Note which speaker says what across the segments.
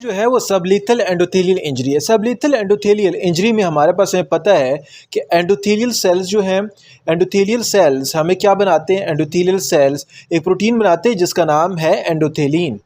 Speaker 1: जो है वो सबलीथल एंडोथेलियल इंजरी है। सबलीथल एंडोथेलियल इंजरी में हमारे पास हमें पता है कि एंडोथेलियल सेल्स जो हैं, एंडोथेलियल सेल्स हमें क्या बनाते हैं, एंडोथेलियल सेल्स एक प्रोटीन बनाते हैं जिसका नाम है एंडोथेलिन।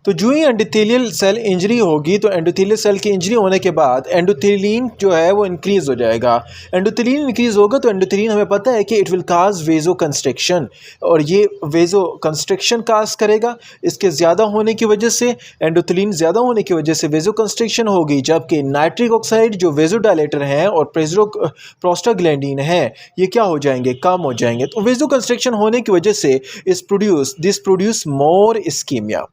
Speaker 1: तो जो ही एंडोथेलियल सेल इंजरी होगी तो एंडोथेलियल सेल की इंजरी होने के बाद एंडोथेलिन जो है वो इंक्रीज़ हो जाएगा। एंडोथेलिन इंक्रीज़ होगा तो एंडोथेलिन हमें पता है कि इट विल काज वेजो कंस्ट्रिक्शन, और ये वेजो कंस्ट्रिक्शन काज करेगा। इसके ज़्यादा होने की वजह से, एंडोथेलिन ज़्यादा होने की वजह से वेजो कंस्ट्रिक्शन होगी, जबकि नाइट्रिक ऑक्साइड जो वेजो डायलेटर हैं और प्रोस्टाग्लैंडिन है ये क्या हो जाएंगे, कम हो जाएंगे। तो वेजो कंस्ट्रिक्शन होने की वजह से दिस प्रोड्यूस मोर इस्कीमिया,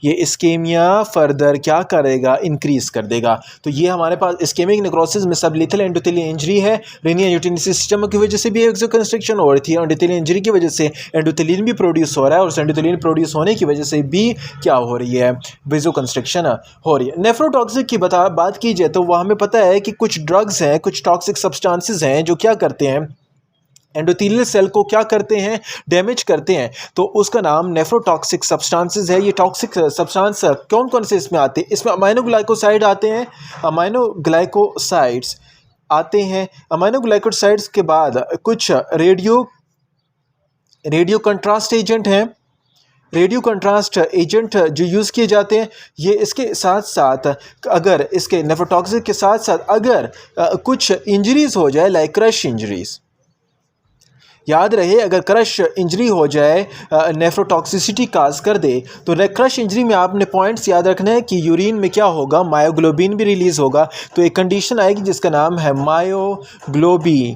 Speaker 1: ये इस्केमिया फर्दर क्या करेगा, इंक्रीज कर देगा। तो ये हमारे पास इस्केमिक नेक्रोसिस में सबलीथल एंडोथेलियल इंजरी है। रीनियल यूटिलिटी सिस्टम की वजह से भी वेजो कंस्ट्रिक्शन हो रही थी, एंडोथेलियल इंजरी की वजह से एंडोथेलिन भी प्रोड्यूस हो रहा है, और एंडोथेलिन प्रोड्यूस होने की वजह से भी क्या हो रही है, वेजो कंस्ट्रिक्शन हो रही है। नेफ्रोटॉक्सिक की बात की जाए तो वह हमें पता है कि कुछ ड्रग्स हैं, कुछ टॉक्सिक सब्सटेंसेस हैं जो क्या करते हैं, एंडोथेलियल सेल को क्या करते हैं, डैमेज करते हैं। तो उसका नाम नेफ्रोटॉक्सिक सब्सटेंसेस है। ये टॉक्सिक सब्सटेंस कौन कौन से इसमें आते हैं, इसमें अमाइनोग्लाइकोसाइड आते हैं, अमाइनोग्लाइकोसाइड्स आते हैं। अमाइनोग्लाइकोसाइड्स के बाद कुछ रेडियो कंट्रास्ट एजेंट हैं, रेडियो कंट्रास्ट एजेंट जो यूज़ किए जाते हैं। ये इसके साथ साथ अगर इसके नेफ्रोटॉक्सिक के साथ साथ अगर कुछ इंजरीज़ हो जाए, लाइक क्रश इंजरीज़, याद रहे अगर क्रश इंजरी हो जाए, नेफ्रोटॉक्सिसिटी काज कर दे, तो क्रश इंजरी में आपने पॉइंट्स याद रखना है कि यूरिन में क्या होगा, मायोग्लोबिन भी रिलीज़ होगा। तो एक कंडीशन आएगी जिसका नाम है मायोग्लोबिनूरिया।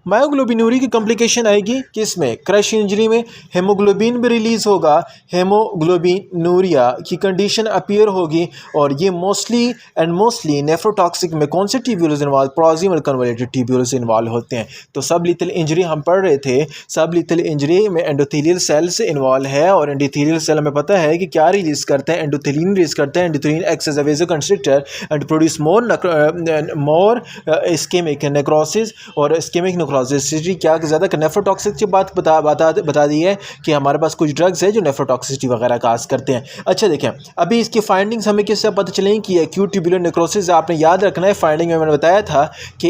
Speaker 1: मायोग्लोबिनूरी की कॉम्प्लिकेशन आएगी किसमें, क्रश इंजरी में। हेमोग्लोबिन भी रिलीज़ होगा, हेमोग्लोबिनूरिया की कंडीशन अपीयर होगी। और ये मोस्टली नेफ्रोटॉक्सिक में कौन से tubules involve, proximal कन्वॉल्यूटेड tubules involve होते हैं। तो सब लीथल इंजरी हम पढ़ रहे थे, सब लीथल इंजरी में एंडोथेलियल सेल्स इन्वॉल्व है, और एंडोथेलियल सेल हमें पता है कि क्या रिलीज़ करते हैं, एंडोथेलिन रिलीज़ करते हैं। Endothelin acts as a vasoconstrictor and produce more ischaemic necrosis, और इस्केमिक नेक्रोसिसिटी क्या ज़्यादा नेफ्रोटॉक्सिक की बात बता दी है कि हमारे पास कुछ ड्रग्स है जो नेफ्रोटॉक्सिसिटी वगैरह काज करते हैं। अच्छा देखें, अभी इसकी फाइंडिंग्स हमें किससे पता चलेंगी कि एक्यूट ट्यूबुलर नेक्रोसिस, आपने याद रखना है फाइंडिंग में मैंने बताया था कि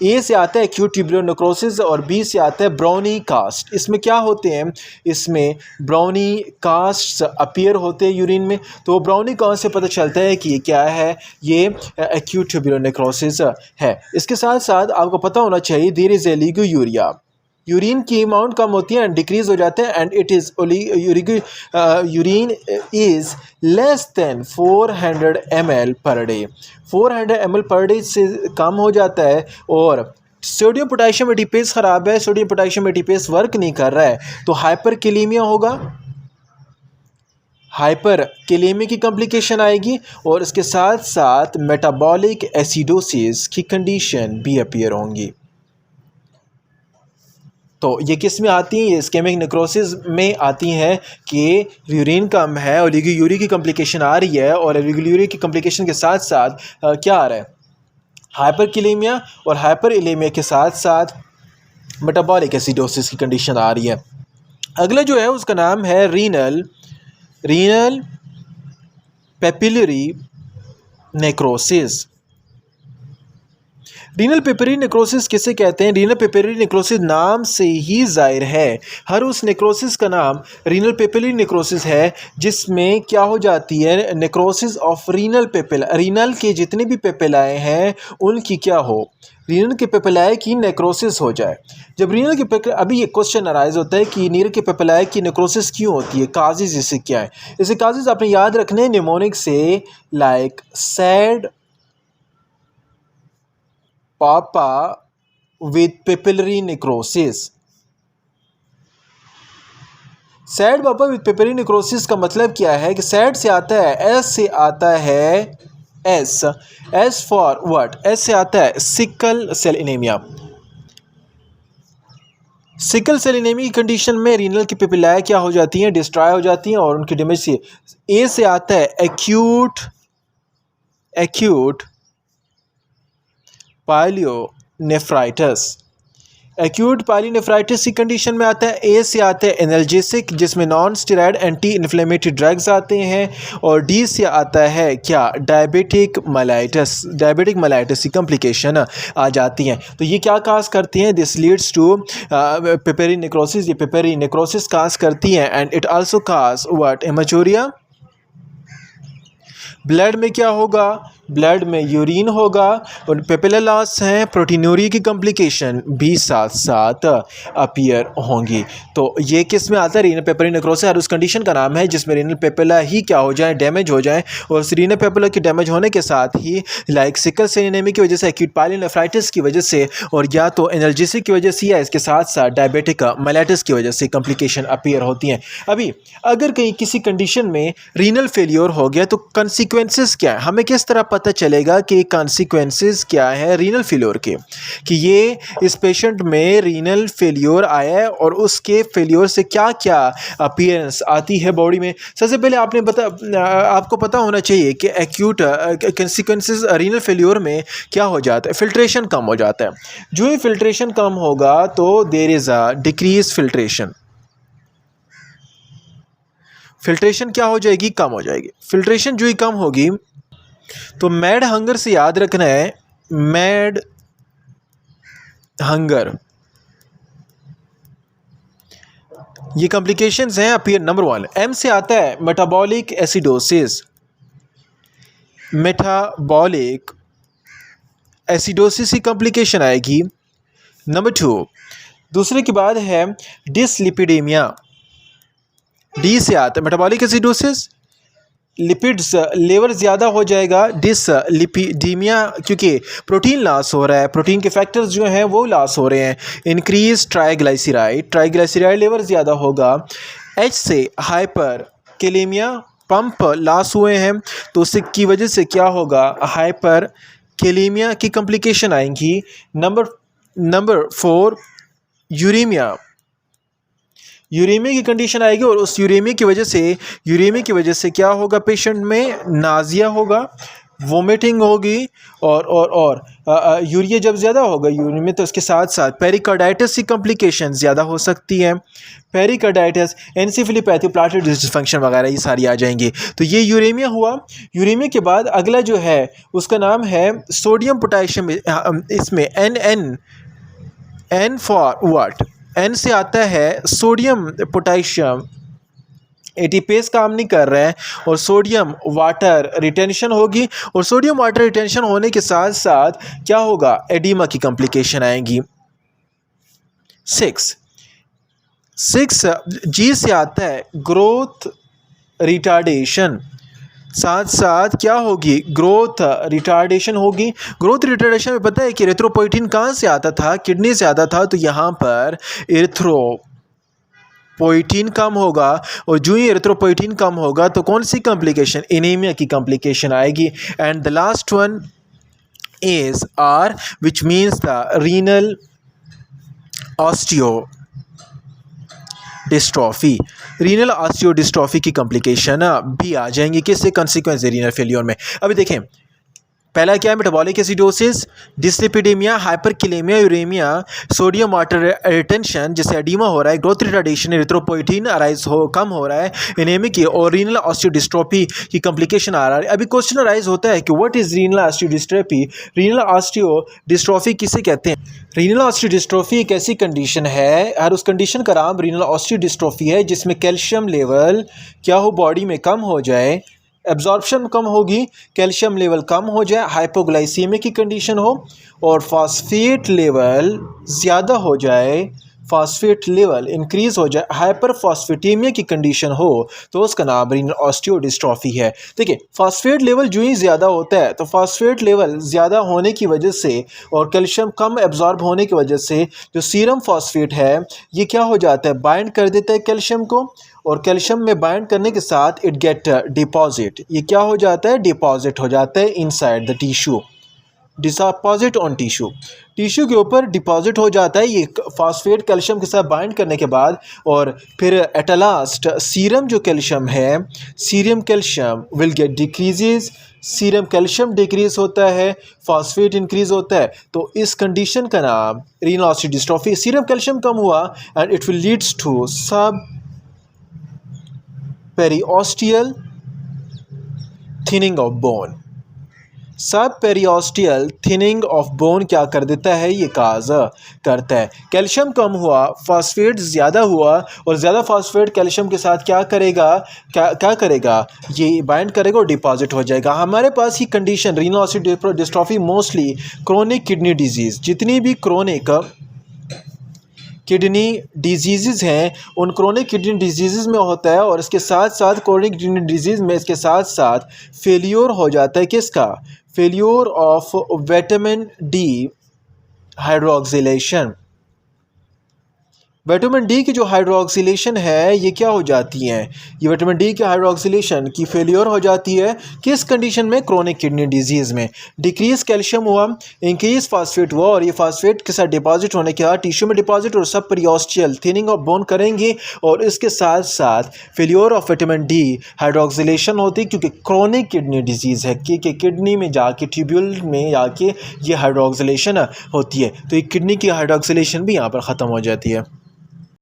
Speaker 1: ए से आता है एक्यूट ट्यूबुलर नेक्रोसिस और बी से आता है ब्राउनी कास्ट। इसमें क्या होते हैं, इसमें ब्राउनी कास्ट अपीयर होते हैं यूरिन में। तो ब्राउनी कास्ट से पता चलता है कि ये क्या है, ये एक्यूट ट्यूबुलर नेक्रोसिस है। इसके साथ साथ आपको पता होना चाहिए देयर इज एलिगोयूरिया, यूरिन की अमाउंट कम होती है एंड डिक्रीज हो जाते हैं, and it is urine is less than 400 ml per day. 400 ml per day से कम हो जाता है, और सोडियम पोटेशियम एटीपेस ख़राब है, सोडियम पोटेशियम एटीपेस वर्क नहीं कर रहा है, तो हाइपरकेलेमिया होगा, हाइपरकेलेमिया की कॉम्प्लिकेशन आएगी, और इसके साथ साथ मेटाबॉलिक एसिडोसिस की कंडीशन भी अपीयर होंगी। तो ये किस में आती हैं, ये इस्केमिक नेक्रोसिस में आती हैं कि यूरिन कम है और यूरी की कॉम्प्लिकेशन आ रही है, और यूरी की कॉम्प्लिकेशन के साथ साथ क्या आ रहा है, हाइपरकेलेमिया, और हाइपरकेलेमिया के साथ साथ मेटाबॉलिक एसिडोसिस की कंडीशन आ रही है। अगला जो है उसका नाम है renal papillary necrosis. Renal papillary necrosis किसे कहते हैं, रीनल पेपिलरी नेक्रोसिस नाम से ही जाहिर है, हर उस नेक्रोसिस का नाम रीनल पेपिलरी नेक्रोसिस है जिसमें क्या हो जाती है, necrosis of renal papilla, renal के जितने भी पेपिलाए हैं उनकी क्या हो, रीनल के पेपिलाए की नेक्रोसिस हो जाए। जब रीनल के अभी ये क्वेश्चन अराइज होता है कि रीनल के पेपिलाए की नेक्रोसिस क्यों होती है, काजेज इसे क्या है। इसे काजेज आपने याद रखने निमोनिक से, लाइक सैड पापा विद पेपिलरी नेक्रोसिस। सैड पापा विद पेपिलरी नेक्रोसिस का मतलब क्या है कि सैड से आता है, एस से आता है, एस फॉर व्हाट, एस से आता है sickle cell anaemia. Sickle cell anaemia की कंडीशन में रीनल की पेपिलाए क्या हो जाती हैं, डिस्ट्रॉय हो जाती हैं, और उनकी डैमेज से। ए से आता है एक्यूट पाइलियोनेफ्राइटिस। एक्यूट पायलिनेफ्राइटिस की कंडीशन में आता है, ए से आता है एनाल्जेसिक जिसमें non steroid anti inflammatory drugs आते हैं, और डी से आता है क्या, डायबिटिक मलाइटिस की कॉम्प्लिकेशन आ जाती हैं। तो ये क्या काज करती हैं, this leads to papillary necrosis, ये पेपरी नेक्रोसिस काज करती हैं, and it also cause what, haematuria. Blood में क्या होगा, ब्लड में यूरिन होगा, और पेपिलर लॉस हैं, प्रोटीनूरिया की कॉम्प्लिकेशन भी साथ साथ अपीयर होंगी। तो ये किस में आता है, रीनल पेपिला नेक्रोसिस, और उस कंडीशन का नाम है जिसमें रीनल पेपिला ही क्या हो जाए, डैमेज हो जाए, और उस रीनल पेपिला के डैमेज होने के साथ ही लाइक सिकल सेल एनीमिया की वजह से, एक्यूट पायलिनेफ्राइटिस की वजह से, और या तो एनाल्जेसिक की वजह से, या इसके साथ साथ डायबिटिक मेलाइटिस की वजह से कॉम्प्लिकेशन अपीयर होती हैं। अभी अगर कहीं किसी कंडीशन में रीनल फेलियर हो गया तो कॉन्सिक्वेंसेस क्या है, हमें किस तरह पता चलेगा कि कॉन्सिक्वेंसेस क्या है रीनल फेलियर के, कि ये इस पेशेंट में रीनल फेलियर आया है और उसके फेलियर से क्या क्या अपीयरेंस आती है बॉडी में। सबसे पहले आपको पता होना चाहिए कि एक्यूट कॉन्सिक्वेंसेस रीनल फेलियर में क्या हो जाता है, फिल्ट्रेशन कम हो जाता है। जो ही फिल्ट्रेशन कम होगा तो there is a decrease filtration, filtration क्या हो जाएगी, कम हो जाएगी। फिल्ट्रेशन जो ही कम होगी तो मैड हंगर से याद रखना है, मैड हंगर, ये कॉम्प्लिकेशंस हैं अपीयर। नंबर 1 एम से आता है मेटाबॉलिक एसिडोसिस, मेटाबॉलिक एसिडोसिस की कॉम्प्लिकेशन आएगी। नंबर 2 दूसरे के बाद है डिसलिपिडेमिया, डी से आता है मेटाबॉलिक एसिडोसिस, लिपिड्स लेवल ज़्यादा हो जाएगा, डिसलिपिडीमिया क्योंकि प्रोटीन लॉस हो रहा है, प्रोटीन के फैक्टर्स जो हैं वो लॉस हो रहे हैं। इंक्रीज ट्राइग्लाइसराइड लेवल ज़्यादा होगा। एच से हाइपर कैलेमिया, पंप लॉस हुए हैं तो उससे की वजह से क्या होगा, हाइपर कैलेमिया की कॉम्प्लिकेशन आएंगी। नंबर 4 यूरेमिया की कंडीशन आएगी, और उस यूरेमिया की वजह से क्या होगा, पेशेंट में नाजिया होगा, वोमिटिंग होगी, और यूरिया जब ज़्यादा होगा यूरिन में तो उसके साथ साथ पेरिकार्डाइटिस की कॉम्प्लिकेशन ज़्यादा हो सकती हैं। पेरिकार्डाइटिस, एनसेफेलोपैथी, प्लाटलेट डिसफंक्शन वगैरह ये सारी आ जाएंगी। तो ये यूरेमिया हुआ। यूरेमिया के बाद अगला जो है उसका नाम है सोडियम पोटेशियम, इसमें एन फॉर व्हाट, एन से आता है सोडियम पोटेशियम, एटीपेस काम नहीं कर रहा है और सोडियम वाटर रिटेंशन होगी, और सोडियम वाटर रिटेंशन होने के साथ साथ क्या होगा, एडिमा की कॉम्प्लिकेशन आएंगी। 6 जी से आता है ग्रोथ रिटार्डेशन, साथ साथ क्या होगी, ग्रोथ रिटार्डेशन होगी। ग्रोथ रिटार्डेशन में पता है कि एरिथ्रोपोइटिन कहाँ से आता था, किडनी से आता था, तो यहाँ पर एरिथ्रोपोइटिन कम होगा, और जो ही एरिथ्रोपोइटिन कम होगा तो कौन सी कॉम्प्लिकेशन, एनीमिया की कॉम्प्लिकेशन आएगी। And the last one is R which means the renal osteodystrophy, renal osteodystrophy की कॉम्प्लिकेशन भी आ जाएंगी, किससे, कॉन्सिक्वेंस रीनल फेलियर में। अभी देखें पहला क्या है, metabolic acidosis, dyslipidaemia, hyperkalaemia, uraemia, sodium water retention जिससे एडिमा हो रहा है, ग्रोथ रिटार्डेशन, एरिथ्रोपोइटिन कम हो रहा है, एनीमिक की, और रीनल ऑस्टियोडिस्ट्रोफी की कॉम्प्लिकेशन आ रहा है। अभी क्वेश्चन अराइज होता है कि व्हाट इज रीनल ऑस्टियोडिस्ट्रोफी, रीनल ऑस्टियोडिस्ट्रोफी किसे कहते हैं। रीनल ऑस्टियोडिस्ट्रोफी एक ऐसी कंडीशन है, और उस कंडीशन का नाम रीनल ऑस्टियोडिस्ट्रोफी है जिसमें कैल्शियम लेवल क्या हो, बॉडी में कम हो जाए, एब्जॉर्प्शन कम होगी, कैल्शियम लेवल कम हो जाए, हाइपोग्लाइसीमिया की कंडीशन हो, और फास्फेट लेवल ज़्यादा हो जाए, फास्फेट लेवल इंक्रीज़ हो जाए, हाइपरफॉस्फेटेमिया की कंडीशन हो, तो उसका नाम रीनल ऑस्टियोडिस्ट्रॉफी है। देखिए फास्फेट लेवल जो ही ज़्यादा होता है तो फास्फेट लेवल ज़्यादा होने की वजह से और कैल्शियम कम एब्जॉर्ब होने की वजह से जो सीरम फॉस्फेट है ये क्या हो जाता है, बाइंड कर देता है कैल्शियम को, और कैल्शियम में बाइंड करने के साथ इट गेट डिपॉजिट, ये क्या हो जाता है, डिपॉजिट हो जाता है inside the tissue. Deposit on tissue, tissue के ऊपर डिपॉजिट हो जाता है ये फास्फेट कैल्शियम के साथ बाइंड करने के बाद, और फिर एट लास्ट सीरम जो कैल्शियम है, serum calcium will get decreases, serum calcium decrease होता है, फास्फेट इंक्रीज होता है। तो इस कंडीशन का नाम रीनल डिस्ट्रॉफी, सीरम कैल्शियम कम हुआ and it will leads to subperiosteal thinning of bone. सब पेरिओस्टियल थिनिंग ऑफ बोन क्या कर देता है, ये काज करता है। कैल्शियम कम हुआ, फास्फेट ज़्यादा हुआ, और ज़्यादा फास्फेट कैल्शियम के साथ क्या करेगा, क्या करेगा, ये बाइंड करेगा और डिपॉजिट हो जाएगा। हमारे पास ये condition renal dystrophy mostly chronic kidney disease, जितनी भी क्रोनिक किडनी डिजीज़ हैं उन क्रोनिक किडनी डिजीज़ में होता है, और इसके साथ साथ क्रोनिक किडनी डिजीज़ में इसके साथ साथ फेल्योर हो जाता है किसका, failure of vitamin D hydroxylation. Vitamin D की जो हाइड्रोक्सिलेशन है ये क्या हो जाती है, ये विटामिन डी की हाइड्रोक्सिलेशन की फेलियर हो जाती है किस कंडीशन में, क्रोनिक किडनी डिजीज़ में। डिक्रीज कैल्शियम हुआ, इंक्रीज फास्फेट हुआ, और ये फास्फेट के साथ डिपॉजिट होने के बाद टिश्यू में डिपॉजिट और सब पेरिओस्टियल थिनिंग ऑफ बोन करेंगे, और इसके साथ साथ failure of vitamin D hydroxylation होती है, क्योंकि क्रोनिक किडनी डिजीज़ है कि किडनी में जाके ट्यूब्यूल में जाके ये हाइड्रोक्सिलेशन होती है, तो ये किडनी की हाइड्रोक्सिलेशन भी यहाँ पर ख़त्म हो जाती है।